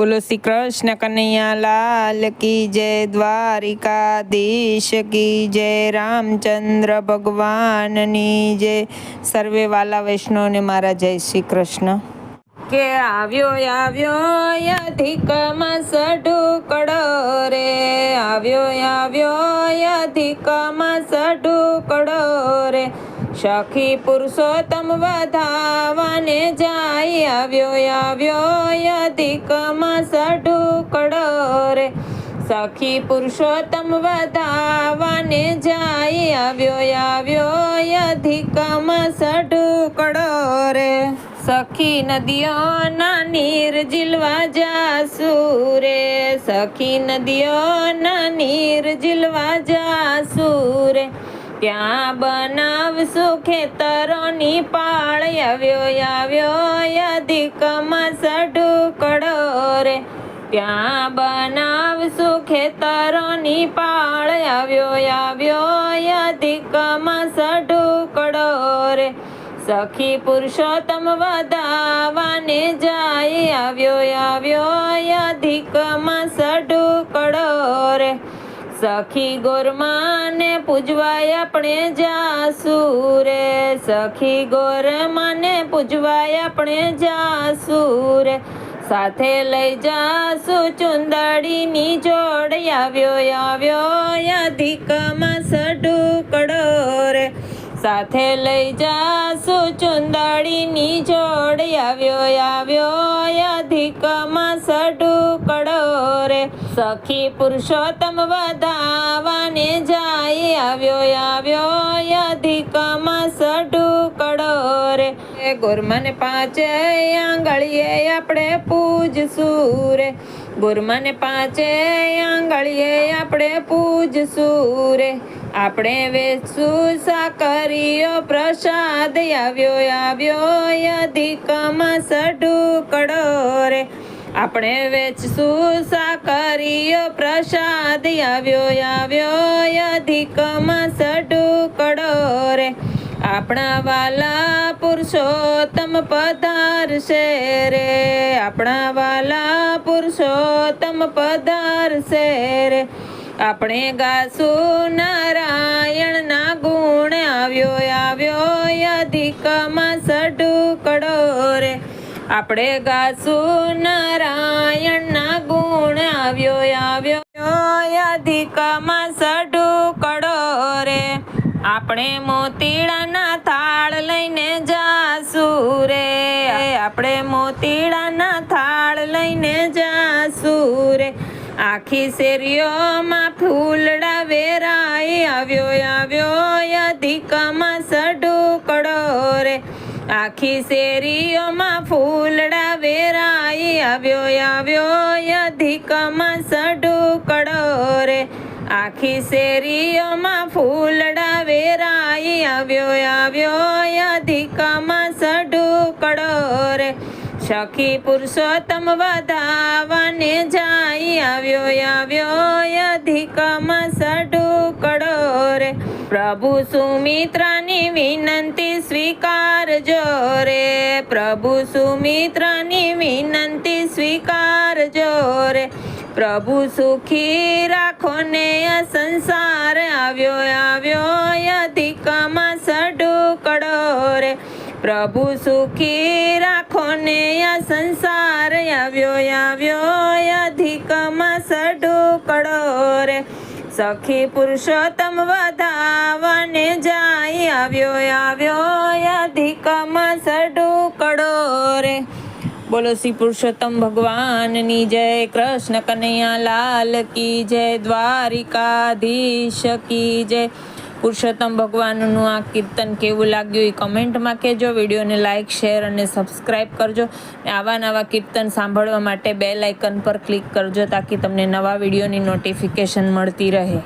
बोलो श्री कृष्ण कन्हैया लाल की जय, द्वारिकाधीश की जय, रामचंद्र भगवाननी जय। सर्वे वाला वैष्णव ने मारा जय श्री कृष्ण। के આવ્યો અધિક માસ ઢુકડો રે, આવ્યો અધિક માસ ઢુકડો રે, સખી પુરુષોત્તમ વધાવાને જાય, આવ્યો અધિક માસ ઢુકડો રે, સખી પુરુષોત્તમ વધાવાને જાય, આવ્યો અધિક માસ ઢુકડો રે, સખી નદીઓના નીર ઝીલવા જાસુ રે, સખી નદીઓના નીર ઝીલવા જાસુ રે, ત્યાં બનાવશું ખેતરોની પાળ, આવ્યો અધિક માસ ઢુકડો રે, ત્યાં બનાવશું ખેતરોની પાળ, આવ્યો અધિક માસ ઢુકડો રે, સખી પુરુષોત્તમ વધાવાને જાય, આવ્યો અધિક માસ ઢુકડો રે, સખી ગોરમાને પૂજવાય આપણે જાસુ રે, સખી ગોરમાને પૂજવાય આપણે જાસુ રે, સાથે લઈ જાસુ ચુંદડીની જોડ, આવ્યો અધિક માસ ઢુકડો રે, સાથે લઈ જાસુ ચુંદડીની જોડ, આવ્યો અધિક માસ ઢુકડો રે, સખી પુરુષોત્તમ વધાવાને જાય, આવ્યો અધિક માસ ઢુકડો રે, ગોરમાને પાંચે આંગળીએ આપણે પૂજશું રે, ગોરમાને પાંચે આંગળીએ આપણે પૂજશું રે, આપણે વેચશું સાકરીઓ પ્રસાદ, આવ્યો અધિક માસ ઢુકડો રે, આપણે વેચશું સાકરીઓ પ્રસાદ, આવ્યો અધિક માસ ઢુકડો રે, આપણા વાલા પુરુષોત્તમ પધારશે રે, આપણા વાલા પુરુષોત્તમ પધારશે રે, આપણે ગાશું નારાયણના ગુણ, આવ્યો અધિક માસ ઢુકડો રે, આપણે ગાશું નારાયણના ગુણ, આવ્યો અધિક માસ ઢુકડો રે, આપણે મોતીડાના થાળ લઈને જાસુ રે, આપણે મોતીડાના થાળ લઈને જાસુ રે, આખી શેરીઓમાં ફૂલડા વેરાય, આવ્યો અધિક માસ ઢુકડો રે, આખી શેરીઓમાં ફૂલડા વેરાય, આવ્યો અધિક માસ ઢુકડો રે, આખી શેરીઓમાં ફૂલડા વેરાય, આવ્યો અધિક માસ ઢુકડો રે, સખી પુરુષોત્તમ વધાવાને જાય, આવ્યો અધિક માસ ઢુકડો રે, પ્રભુ સુમિત્રાની વિનંતી સ્વીકારજો રે, પ્રભુ સુમિત્રાની વિનંતી સ્વીકારજો રે, પ્રભુ સુખી રાખો ને આ સંસાર, આવ્યો અધિક માસ ઢુકડો રે, પ્રભુ સુખી રાખો ને આ સંસાર, આવ્યો અધિક માસ ઢુકડો રે, સખી પુરુષોત્તમ વધાવાને જાય, આવ્યો અધિક માસ ઢુકડો રે। बोलो श्री पुरुषोत्तम भगवाननी जय, कृष्ण कन्हैया लाल की जय, द्वारिकाधीश की जय। पुरुषोत्तम भगवानનું આ કીર્તન કેવું લાગ્યું એ કમેન્ટમાં કહેજો, વિડીયોને લાઇક શેર અને સબસ્ક્રાઈબ કરજો, અને આવા નવા કીર્તન સાંભળવા માટે બેલ આઇકન પર ક્લિક કરજો તાકી તમને નવા વિડીયોની નોટિફિકેશન મળતી રહે।